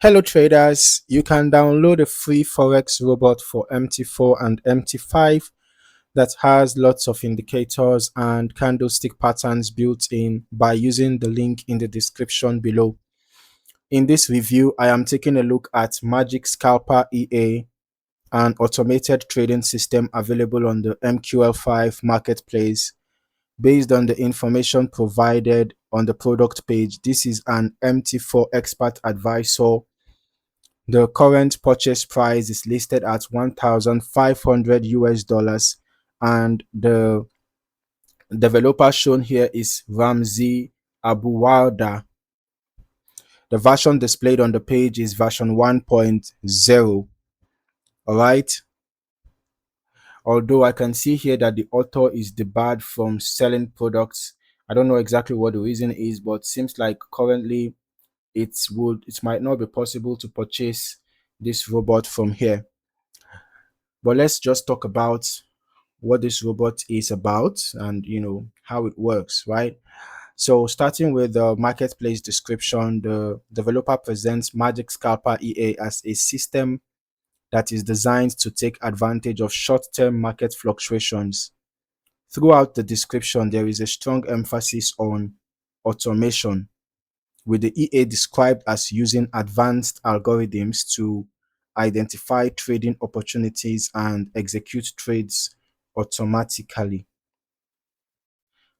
Hello traders, you can download a free Forex robot for MT4 and MT5 that has lots of indicators and candlestick patterns built in by using the link in the description below. In this review, I am taking a look at Magic Scalper EA, an automated trading system available on the MQL5 Marketplace. Based on the information provided on the product page, this is an MT4 expert advisor. The current purchase price is listed at 1,500 US dollars, and the developer shown here is Ramzi Abuwalda. The version displayed on the page is version 1.0. All right. Although I can see here that the author is debarred from selling products. I don't know exactly what the reason is, but seems like currently it might not be possible to purchase this robot from here. But let's just talk about what this robot is about and how it works, right? So starting with the marketplace description, the developer presents Magic Scalper EA as a system that is designed to take advantage of short-term market fluctuations. Throughout the description, there is a strong emphasis on automation, with the EA described as using advanced algorithms to identify trading opportunities and execute trades automatically.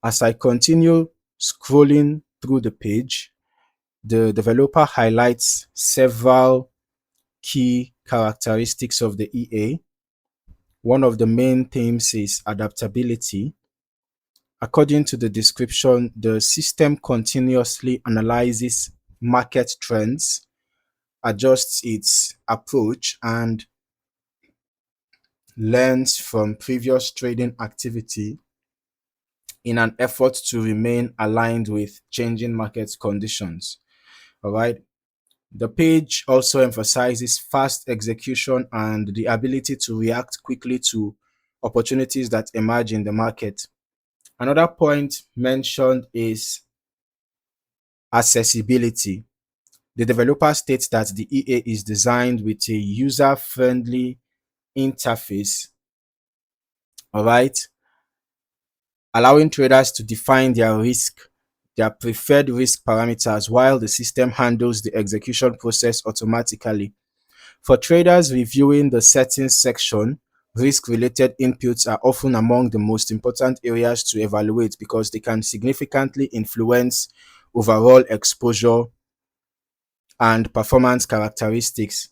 As I continue scrolling through the page, the developer highlights several key characteristics of the EA. One of the main themes is adaptability. According to the description, the system continuously analyzes market trends, adjusts its approach, and learns from previous trading activity in an effort to remain aligned with changing market conditions. All right. The page also emphasizes fast execution and the ability to react quickly to opportunities that emerge in the market. Another point mentioned is accessibility. The developer states that the EA is designed with a user-friendly interface, all right, allowing traders to define their preferred risk parameters while the system handles the execution process automatically. For traders reviewing the settings section, risk-related inputs are often among the most important areas to evaluate because they can significantly influence overall exposure and performance characteristics.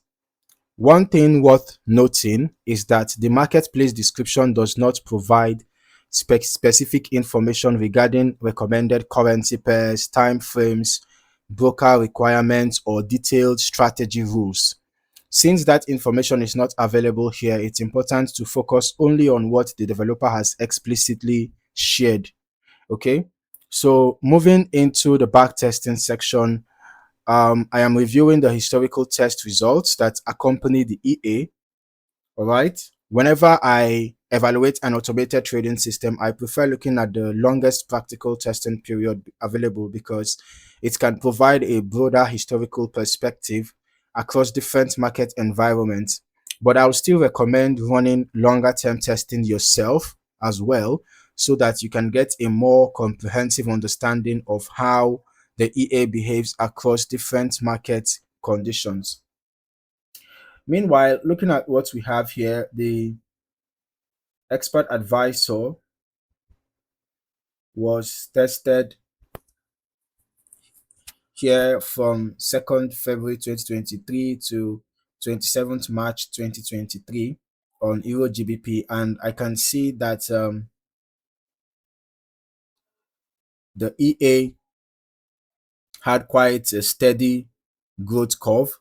One thing worth noting is that the marketplace description does not provide specific information regarding recommended currency pairs, time frames, broker requirements, or detailed strategy rules. Since that information is not available here, it's important to focus only on what the developer has explicitly shared. Okay, so moving into the backtesting section, I am reviewing the historical test results that accompany the EA. All right. Whenever I evaluate an automated trading system, I prefer looking at the longest practical testing period available because it can provide a broader historical perspective across different market environments. But I would still recommend running longer term testing yourself as well so that you can get a more comprehensive understanding of how the EA behaves across different market conditions. Meanwhile, looking at what we have here, the expert advisor was tested here from 2nd February 2023 to 27th March 2023 on Euro GBP, and I can see that the EA had quite a steady growth curve.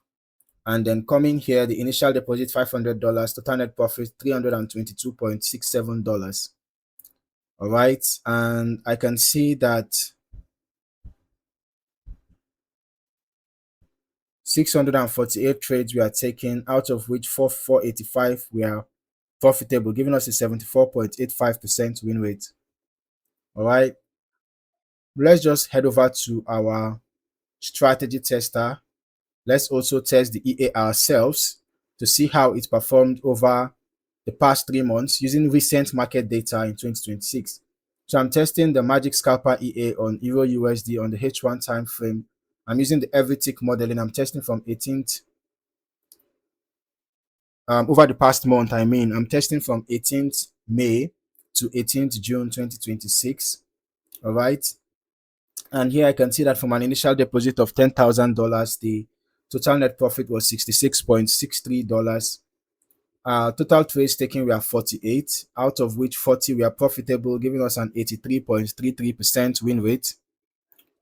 And then coming here, the initial deposit $500, total net profit $322.67. All right, and I can see that 648 trades we are taking, out of which 485 were profitable, giving us a 74.85% win rate. All right, let's just head over to our strategy tester. let's also test the EA ourselves to see how it performed over the past 3 months using recent market data in 2026. So I'm testing the Magic Scalper EA on Euro USD on the H1 time frame. I'm using the every tick modeling. I'm testing from 18th over the past month. I'm testing from 18th May to 18th June 2026. All right. And here I can see that from an initial deposit of $10,000, the total net profit was $66.63. Total trades taken were 48, out of which 40 were profitable, giving us an 83.33% win rate.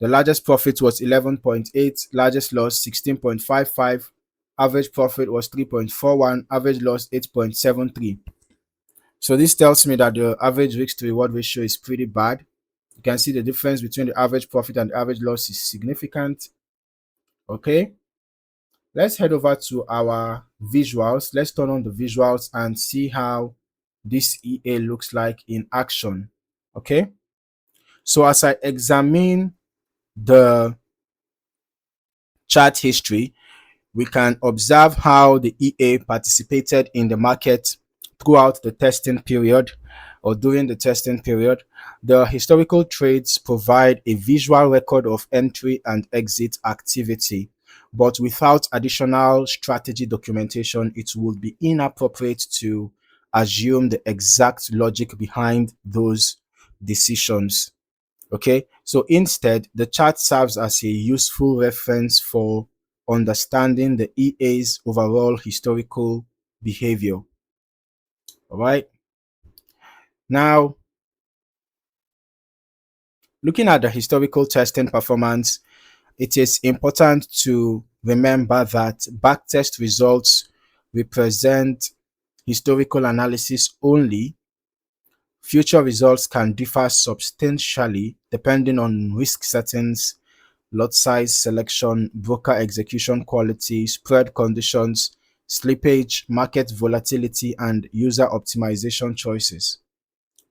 The largest profit was 11.8, largest loss 16.55, average profit was 3.41, average loss 8.73. So this tells me that the average risk to reward ratio is pretty bad. You can see the difference between the average profit and the average loss is significant. Okay, let's head over to our visuals. Let's turn on the visuals and see how this EA looks like in action. Okay, so as I examine the chart history, we can observe how the EA participated in the market throughout the testing period or during the testing period. The historical trades provide a visual record of entry and exit activity, but without additional strategy documentation, it would be inappropriate to assume the exact logic behind those decisions. Okay, so instead, the chart serves as a useful reference for understanding the EA's overall historical behavior. All right, now looking at the historical testing performance, it is important to remember that backtest results represent historical analysis only. Future results can differ substantially depending on risk settings, lot size selection, broker execution quality, spread conditions, slippage, market volatility, and user optimization choices.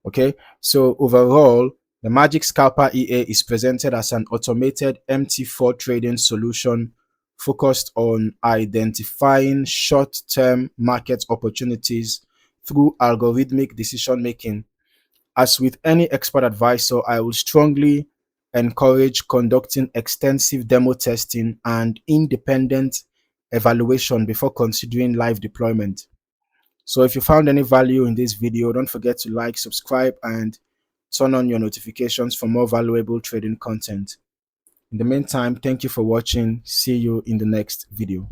Okay, so overall, the Magic Scalper EA is presented as an automated MT4 trading solution focused on identifying short-term market opportunities through algorithmic decision making. As with any expert advisor, I will strongly encourage conducting extensive demo testing and independent evaluation before considering live deployment. So if you found any value in this video, don't forget to like, subscribe, and turn on your notifications for more valuable trading content. In the meantime, thank you for watching. See you in the next video.